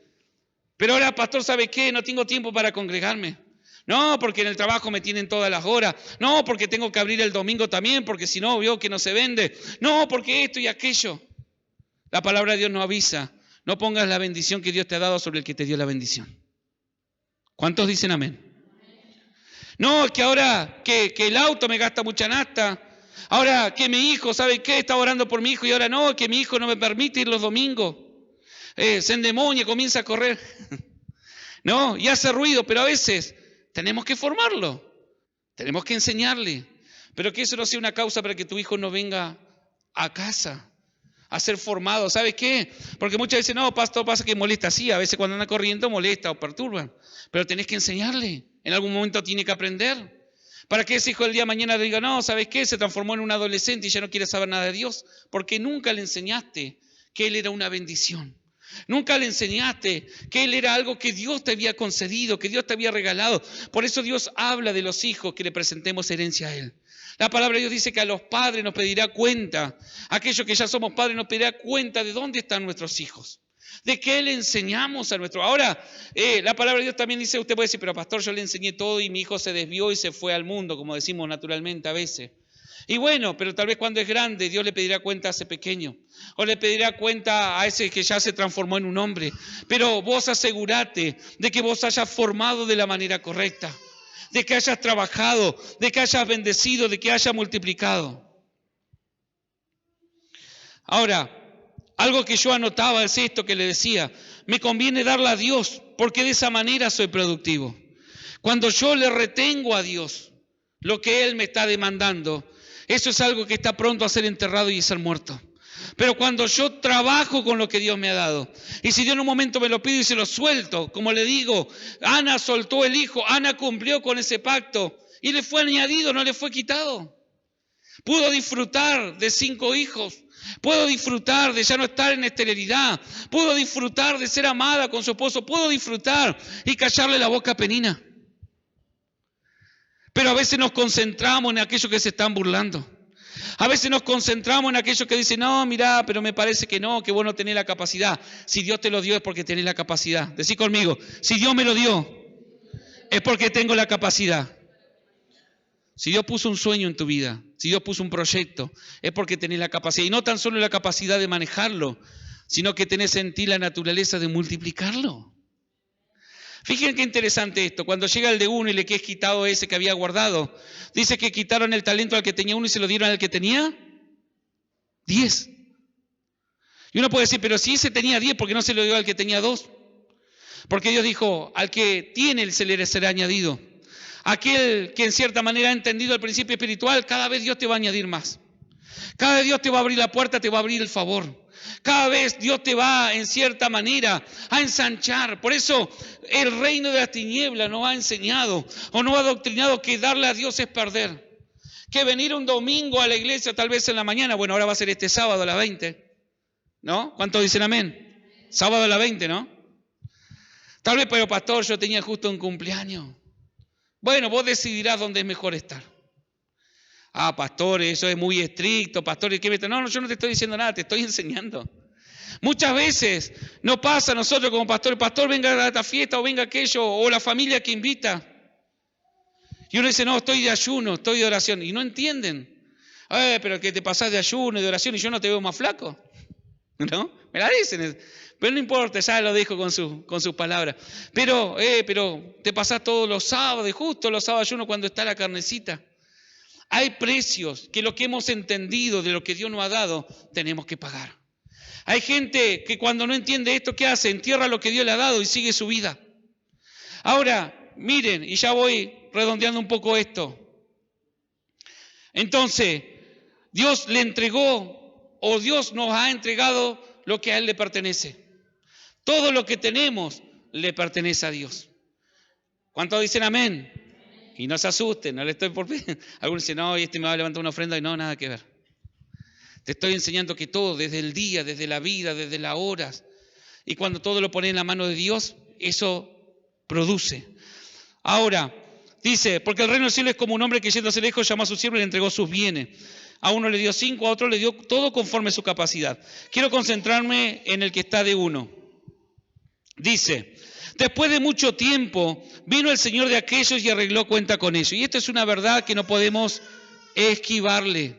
Pero ahora, pastor, ¿sabe qué? No tengo tiempo para congregarme. No, porque en el trabajo me tienen todas las horas. No, porque tengo que abrir el domingo también, porque si no, veo que no se vende. No, porque esto y aquello. La palabra de Dios nos avisa, no pongas la bendición que Dios te ha dado sobre el que te dio la bendición. ¿Cuántos dicen amén? No, que ahora que el auto me gasta mucha nafta, ahora que mi hijo, ¿sabe qué? Estaba orando por mi hijo y ahora no, que mi hijo no me permite ir los domingos. Se endemonia, comienza a correr. No, y hace ruido, pero a veces tenemos que formarlo, tenemos que enseñarle, pero que eso no sea una causa para que tu hijo no venga a casa a ser formado. ¿Sabes qué? Porque muchas veces, no, pastor, pasa que molesta. Sí, a veces cuando anda corriendo molesta o perturba. Pero tenés que enseñarle. En algún momento tiene que aprender. Para que ese hijo el día de mañana diga, no, ¿sabes qué? Se transformó en un adolescente y ya no quiere saber nada de Dios. Porque nunca le enseñaste que Él era una bendición. Nunca le enseñaste que Él era algo que Dios te había concedido, que Dios te había regalado. Por eso Dios habla de los hijos, que le presentemos herencia a Él. La palabra de Dios dice que a los padres nos pedirá cuenta, aquellos que ya somos padres nos pedirá cuenta de dónde están nuestros hijos, de qué le enseñamos a nuestros. Ahora, la palabra de Dios también dice, usted puede decir, pero pastor, yo le enseñé todo y mi hijo se desvió y se fue al mundo, como decimos naturalmente a veces. Y bueno, pero tal vez cuando es grande, Dios le pedirá cuenta a ese pequeño, o le pedirá cuenta a ese que ya se transformó en un hombre. Pero vos asegurate de que vos hayas formado de la manera correcta, de que hayas trabajado, de que hayas bendecido, de que hayas multiplicado. Ahora, algo que yo anotaba es esto que le decía, me conviene darle a Dios, porque de esa manera soy productivo. Cuando yo le retengo a Dios lo que Él me está demandando, eso es algo que está pronto a ser enterrado y a ser muerto. Pero cuando yo trabajo con lo que Dios me ha dado, y si Dios en un momento me lo pide y se lo suelto, como le digo, Ana soltó el hijo, Ana cumplió con ese pacto y le fue añadido, no le fue quitado. Pudo disfrutar de 5 hijos, pudo disfrutar de ya no estar en esterilidad, pudo disfrutar de ser amada con su esposo, pudo disfrutar y callarle la boca a Penina. Pero a veces nos concentramos en aquellos que se están burlando. A veces nos concentramos en aquellos que dicen, no, mirá, pero me parece que no, que vos no tenés la capacidad. Si Dios te lo dio es porque tenés la capacidad. Decí conmigo, si Dios me lo dio es porque tengo la capacidad. Si Dios puso un sueño en tu vida, si Dios puso un proyecto, es porque tenés la capacidad. Y no tan solo la capacidad de manejarlo, sino que tenés en ti la naturaleza de multiplicarlo. Fíjense qué interesante esto. Cuando llega el de uno y le queda quitado ese que había guardado, dice que quitaron el talento al que tenía 1 y se lo dieron al que tenía 10. Y uno puede decir, pero si ese tenía 10, ¿por qué no se lo dio al que tenía 2? Porque Dios dijo, al que tiene se le será añadido. Aquel que en cierta manera ha entendido el principio espiritual, cada vez Dios te va a añadir más. Cada vez Dios te va a abrir la puerta, te va a abrir el favor. Cada vez Dios te va, en cierta manera, a ensanchar. Por eso el reino de las tinieblas nos ha enseñado o nos ha adoctrinado que darle a Dios es perder. Que venir un domingo a la iglesia, tal vez en la mañana, bueno, ahora va a ser este sábado a las 20, ¿no? ¿Cuántos dicen amén? Sábado a las 20, ¿no? Tal vez, pero pastor, yo tenía justo un cumpleaños. Bueno, vos decidirás dónde es mejor estar. Ah, pastor, eso es muy estricto, pastor, ¿qué me está? No, yo no te estoy diciendo nada, te estoy enseñando. Muchas veces nos pasa a nosotros como pastor, pastor, venga a esta fiesta o venga aquello, o la familia que invita. Y uno dice, no, estoy de ayuno, estoy de oración. Y no entienden. Pero que te pasás de ayuno y de oración y yo no te veo más flaco. ¿No? Me la dicen. Pero no importa, ya lo dijo con sus palabras. Pero te pasás todos los sábados, y justo los sábados de ayuno cuando está la carnecita. Hay precios que lo que hemos entendido de lo que Dios nos ha dado, tenemos que pagar. Hay gente que cuando no entiende esto, ¿qué hace? Entierra lo que Dios le ha dado y sigue su vida. Ahora, miren, y ya voy redondeando un poco esto. Entonces, Dios le entregó, o Dios nos ha entregado lo que a Él le pertenece. Todo lo que tenemos le pertenece a Dios. ¿Cuántos dicen amén? Y no se asusten, no le estoy por... Algunos dicen, no, me va a levantar una ofrenda y no, nada que ver. Te estoy enseñando que todo, desde el día, desde la vida, desde las horas, y cuando todo lo pones en la mano de Dios, eso produce. Ahora, dice, porque el reino del cielo es como un hombre que yéndose lejos llamó a su siervo y le entregó sus bienes. A uno le dio 5, a otro le dio todo conforme a su capacidad. Quiero concentrarme en el que está de uno. Dice, después de mucho tiempo vino el Señor de aquellos y arregló cuenta con ellos. Y esto es una verdad que no podemos esquivarle.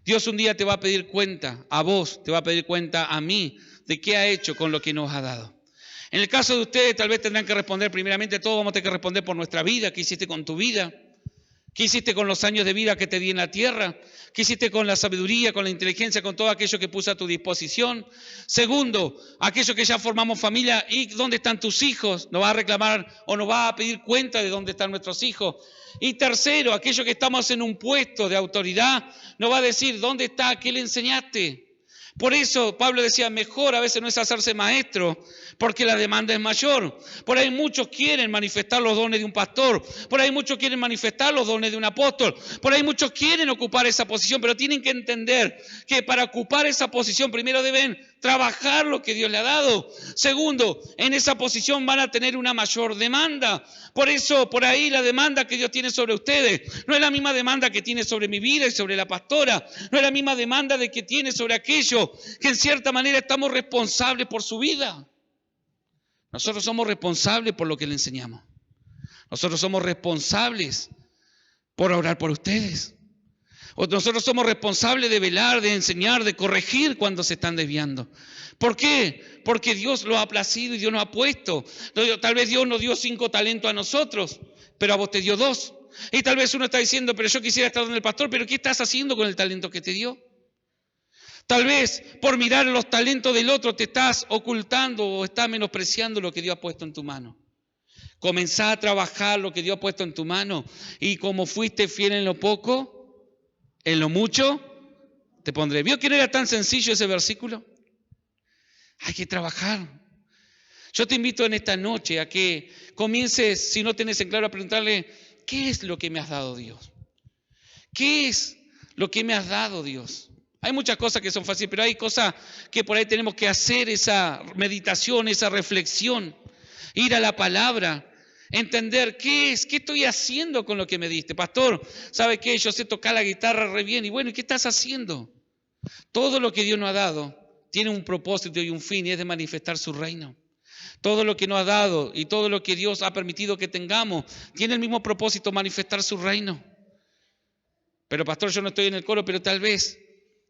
Dios un día te va a pedir cuenta, a vos, te va a pedir cuenta a mí, de qué ha hecho con lo que nos ha dado. En el caso de ustedes, tal vez tendrán que responder, primeramente todos vamos a tener que responder por nuestra vida, qué hiciste con tu vida, qué hiciste con los años de vida que te di en la tierra, qué hiciste con la sabiduría, con la inteligencia, con todo aquello que puse a tu disposición. Segundo, aquello que ya formamos familia, ¿y dónde están tus hijos? Nos va a reclamar o nos va a pedir cuenta de dónde están nuestros hijos. Y tercero, aquello que estamos en un puesto de autoridad, nos va a decir, ¿dónde está? ¿Qué le enseñaste? Por eso Pablo decía, mejor a veces no es hacerse maestro, porque la demanda es mayor. Por ahí muchos quieren manifestar los dones de un pastor, por ahí muchos quieren manifestar los dones de un apóstol, por ahí muchos quieren ocupar esa posición, pero tienen que entender que para ocupar esa posición primero deben trabajar lo que Dios le ha dado. Segundo, en esa posición van a tener una mayor demanda. Por eso, por ahí la demanda que Dios tiene sobre ustedes no es la misma demanda que tiene sobre mi vida y sobre la pastora, no es la misma demanda de que tiene sobre aquello que en cierta manera estamos responsables por su vida. Nosotros somos responsables por lo que le enseñamos. Nosotros somos responsables por orar por ustedes. Nosotros somos responsables de velar, de enseñar, de corregir cuando se están desviando. ¿Por qué? Porque Dios lo ha placido y Dios nos ha puesto. Tal vez Dios nos dio 5 talentos a nosotros, pero a vos te dio 2. Y tal vez uno está diciendo, pero yo quisiera estar donde el pastor, pero ¿qué estás haciendo con el talento que te dio? Tal vez por mirar los talentos del otro te estás ocultando o estás menospreciando lo que Dios ha puesto en tu mano. Comenzá a trabajar lo que Dios ha puesto en tu mano y como fuiste fiel en lo poco, en lo mucho te pondré. ¿Vio que no era tan sencillo ese versículo? Hay que trabajar. Yo te invito en esta noche a que comiences, si no tenés en claro, a preguntarle, ¿qué es lo que me has dado, Dios? ¿Qué es lo que me has dado, Dios? Hay muchas cosas que son fáciles, pero hay cosas que por ahí tenemos que hacer esa meditación, esa reflexión, ir a la palabra, entender qué estoy haciendo con lo que me diste. Pastor, ¿sabe qué? Yo sé tocar la guitarra re bien. Y bueno, ¿y qué estás haciendo? Todo lo que Dios nos ha dado tiene un propósito y un fin, y es de manifestar su reino. Todo lo que nos ha dado y todo lo que Dios ha permitido que tengamos tiene el mismo propósito, manifestar su reino. Pero pastor, yo no estoy en el coro, pero tal vez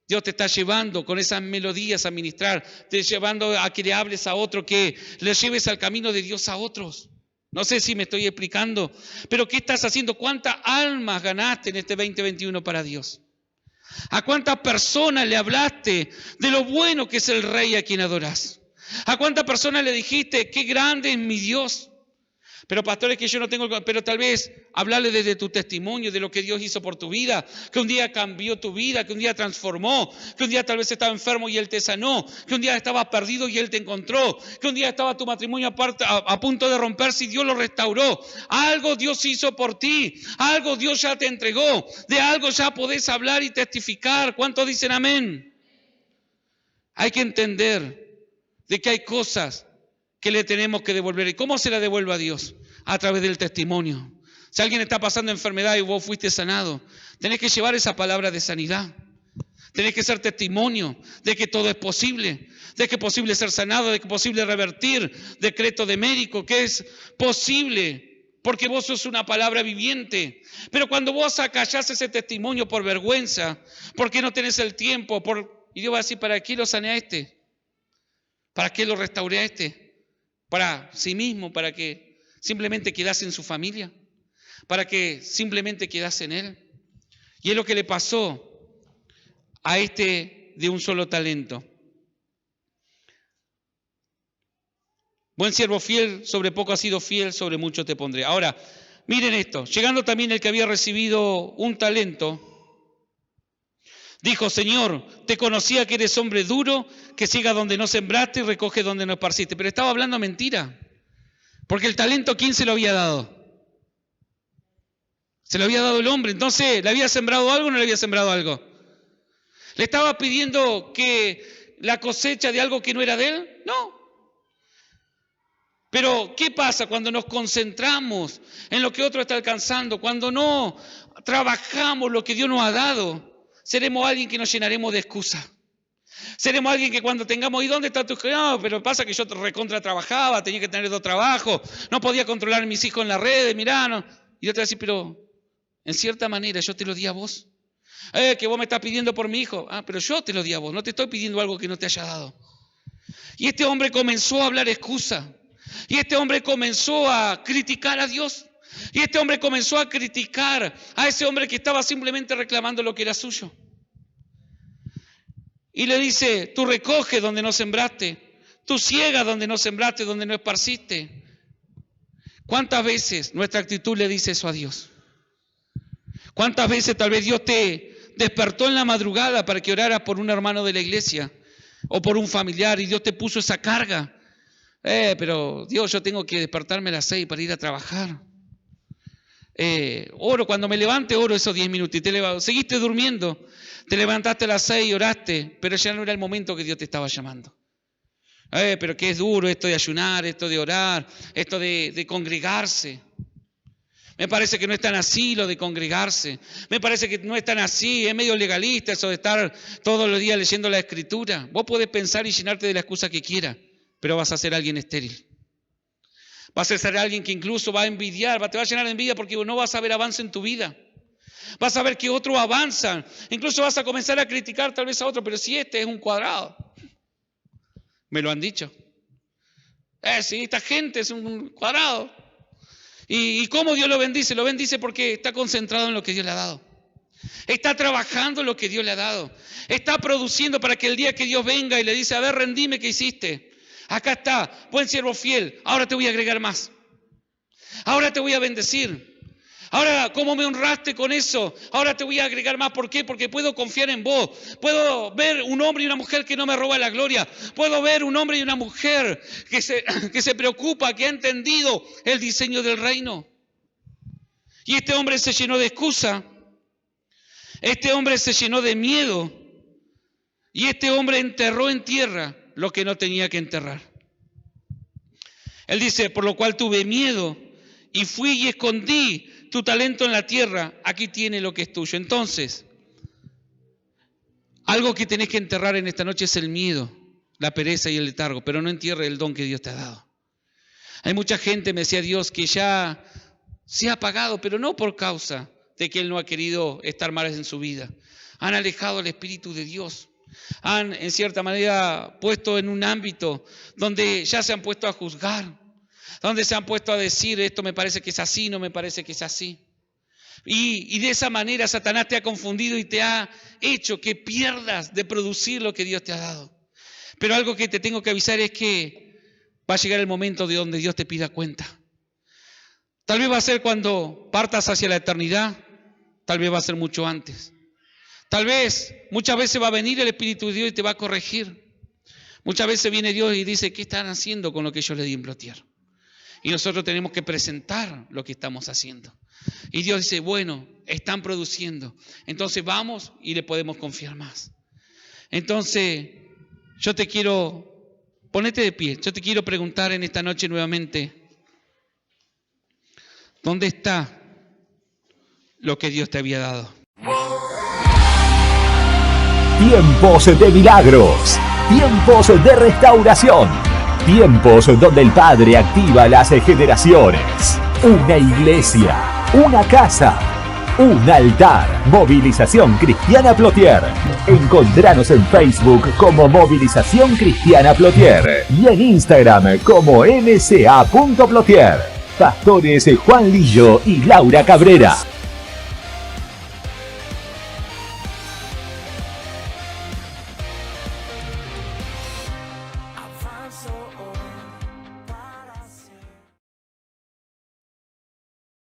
Dios te está llevando con esas melodías a ministrar, te está llevando a que le hables a otro, que le lleves al camino de Dios a otros. No sé si me estoy explicando, pero ¿qué estás haciendo? ¿Cuántas almas ganaste en este 2021 para Dios? ¿A cuántas personas le hablaste de lo bueno que es el Rey a quien adorás? ¿A cuántas personas le dijiste, qué grande es mi Dios? Pero pastor, es que yo no tengo... Pero tal vez hablarle desde tu testimonio, de lo que Dios hizo por tu vida, que un día cambió tu vida, que un día transformó, que un día tal vez estaba enfermo y Él te sanó, que un día estabas perdido y Él te encontró, que un día estaba tu matrimonio a punto de romperse y Dios lo restauró. Algo Dios hizo por ti, algo Dios ya te entregó, de algo ya podés hablar y testificar. ¿Cuántos dicen amén? Hay que entender de que hay cosas que le tenemos que devolver. ¿Y cómo se la devuelve a Dios? A través del testimonio. Si alguien está pasando enfermedad y vos fuiste sanado, tenés que llevar esa palabra de sanidad. Tenés que ser testimonio de que todo es posible, de que es posible ser sanado, de que es posible revertir decreto de médico, que es posible, porque vos sos una palabra viviente. Pero cuando vos acallás ese testimonio por vergüenza, porque no tenés el tiempo, y Dios va a decir, ¿para qué lo sané a este? ¿Para qué lo restauré a este? ¿Para sí mismo? ¿Para que simplemente quedase en su familia? ¿Para que simplemente quedase en él? Y es lo que le pasó a este de un solo talento. Buen siervo fiel, sobre poco has sido fiel, sobre mucho te pondré. Ahora, miren esto. Llegando también el que había recibido un talento, dijo, Señor, te conocía que eres hombre duro, que siga donde no sembraste y recoge donde no esparciste. Pero estaba hablando mentira. Porque el talento, ¿quién se lo había dado? Se lo había dado el hombre. Entonces, ¿le había sembrado algo o no le había sembrado algo? ¿Le estaba pidiendo que la cosecha de algo que no era de él? No. Pero, ¿qué pasa cuando nos concentramos en lo que otro está alcanzando? Cuando no trabajamos lo que Dios nos ha dado, seremos alguien que nos llenaremos de excusas. Seremos alguien que cuando tengamos, ¿y dónde está tu hijo? No, pero pasa que yo recontra trabajaba, tenía que tener 2 trabajos, no podía controlar a mis hijos en las redes, mirá, no. Y yo te voy a decir, pero en cierta manera yo te lo di a vos. Que vos me estás pidiendo por mi hijo. Ah, pero yo te lo di a vos, no te estoy pidiendo algo que no te haya dado. Y este hombre comenzó a hablar excusa. Y este hombre comenzó a criticar a Dios. Y este hombre comenzó a criticar a ese hombre que estaba simplemente reclamando lo que era suyo. Y le dice, tú recoges donde no sembraste, tú ciegas donde no sembraste, donde no esparciste. ¿Cuántas veces nuestra actitud le dice eso a Dios? ¿Cuántas veces tal vez Dios te despertó en la madrugada para que oraras por un hermano de la iglesia o por un familiar y Dios te puso esa carga? Pero Dios, yo tengo que despertarme a las 6 para ir a trabajar. Oro, cuando me levante, oro esos 10 minutos y seguiste durmiendo. Te levantaste a las 6 y oraste, pero ya no era el momento que Dios te estaba llamando. Pero que es duro esto de ayunar, esto de orar, esto de congregarse. Me parece que no es tan así lo de congregarse. Me parece que no es tan así, es medio legalista eso de estar todos los días leyendo la Escritura. Vos podés pensar y llenarte de la excusa que quieras, pero vas a ser alguien estéril. Vas a ser alguien que incluso va a envidiar, te va a llenar de envidia porque no vas a ver avance en tu vida. Vas a ver que otros avanzan. Incluso vas a comenzar a criticar tal vez a otro, pero si este es un cuadrado. Me lo han dicho. Sí, esta gente es un cuadrado. ¿Y cómo Dios lo bendice? Lo bendice porque está concentrado en lo que Dios le ha dado. Está trabajando en lo que Dios le ha dado. Está produciendo para que el día que Dios venga y le dice, a ver, rendime, ¿qué hiciste? Acá está, buen siervo fiel, ahora te voy a agregar más. Ahora te voy a bendecir. Ahora, ¿cómo me honraste con eso? Ahora te voy a agregar más. ¿Por qué? Porque puedo confiar en vos. Puedo ver un hombre y una mujer que no me roba la gloria. Puedo ver un hombre y una mujer que se preocupa, que ha entendido el diseño del reino. Y este hombre se llenó de excusa. Este hombre se llenó de miedo. Y este hombre enterró en tierra lo que no tenía que enterrar. Él dice, por lo cual tuve miedo y fui y escondí tu talento en la tierra, aquí tiene lo que es tuyo. Entonces, algo que tenés que enterrar en esta noche es el miedo, la pereza y el letargo, pero no entierre el don que Dios te ha dado. Hay mucha gente, me decía Dios, que ya se ha apagado, pero no por causa de que Él no ha querido estar más en su vida. Han alejado al Espíritu de Dios. Han, en cierta manera, puesto en un ámbito donde ya se han puesto a juzgar, donde se han puesto a decir, esto me parece que es así, no me parece que es así. Y de esa manera Satanás te ha confundido y te ha hecho que pierdas de producir lo que Dios te ha dado. Pero algo que te tengo que avisar es que va a llegar el momento de donde Dios te pida cuenta. Tal vez va a ser cuando partas hacia la eternidad, tal vez va a ser mucho antes. Tal vez, muchas veces va a venir el Espíritu de Dios y te va a corregir. Muchas veces viene Dios y dice, ¿qué están haciendo con lo que yo le di en Plotier? Y nosotros tenemos que presentar lo que estamos haciendo. Y Dios dice, bueno, están produciendo. Entonces vamos y le podemos confiar más. Entonces, yo te quiero, ponete de pie, yo te quiero preguntar en esta noche nuevamente, ¿dónde está lo que Dios te había dado? Tiempos de milagros, tiempos de restauración, tiempos donde el Padre activa las generaciones. Una iglesia, una casa, un altar. Movilización Cristiana Plotier. Encontranos en Facebook como Movilización Cristiana Plotier y en Instagram como mca.plotier. Pastores Juan Lillo y Laura Cabrera.